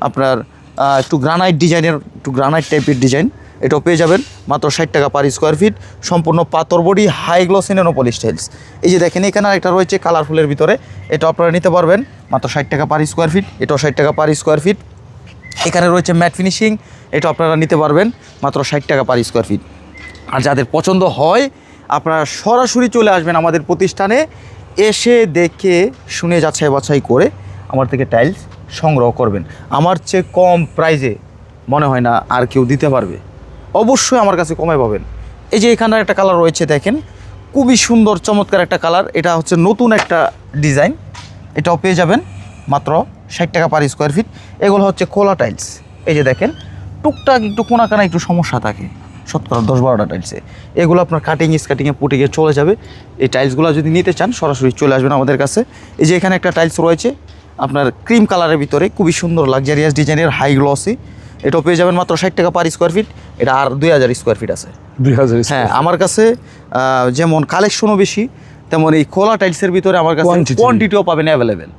আপনার একটু গ্রানাইট ডিজাইনের, একটু গ্রানাইট টাইপের ডিজাইন, এটাও পেয়ে যাবেন মাত্র 60 টাকা পার স্কোয়ার ফিট। সম্পূর্ণ পাথর বডি, হাই গ্লসি নেনোপলি স্টাইলস। এই যে দেখেন এখানে একটা রয়েছে কালারফুলের ভিতরে, এটা আপনারা নিতে পারবেন মাত্র 60 টাকা পার স্কোয়ার ফিট, এটাও 60 টাকা পার স্কোয়ার ফিট। এখানে রয়েছে ম্যাট ফিনিশিং, এটা আপনারা নিতে পারবেন মাত্র 60 টাকা পার স্কোয়ার ফিট। আর যাদের পছন্দ হয় আপনারা সরাসরি চলে আসবেন আমাদের প্রতিষ্ঠানে, এসে দেখে শুনে যাচাই বাছাই করে আমার থেকে টাইলস সংগ্রহ করবেন। আমার চেয়ে কম প্রাইজে মনে হয় না আর কেউ দিতে পারবে, অবশ্যই আমার কাছে কমে পাবেন। এই যে এখানে একটা কালার রয়েছে দেখেন, খুবই সুন্দর চমৎকার একটা কালার, এটা হচ্ছে নতুন একটা ডিজাইন, এটাও পেয়ে যাবেন মাত্র 60 টাকা পার স্কোয়ার ফিট। এগুলো হচ্ছে খোলা টাইলস, এই যে দেখেন টুকটাক একটু কোনাকানা একটু সমস্যা থাকে, শতকরা 10-12টা টাইলসে, এগুলো আপনার কাটিংয়ে পুটিংয়ে চলে যাবে। এই টাইলসগুলো যদি নিতে চান সরাসরি চলে আসবেন আমাদের কাছে। এই যে এখানে একটা টাইলস রয়েছে আপনার ক্রিম কালারের ভিতরে, খুবই সুন্দর লাক্সারিয়াস ডিজাইনের, হাই গ্লসি, এটাও পেয়ে যাবেন মাত্র 60 টাকা পার স্কোয়ার ফিট। এটা আর 2000 স্কোয়ার ফিট আছে। 2000? হ্যাঁ, আমার কাছে যেমন কালেকশনও বেশি, তেমন এই খোলা টাইলসের ভিতরে আমার কাছে কোয়ান্টিটিও পাবেন অ্যাভেলেবেল।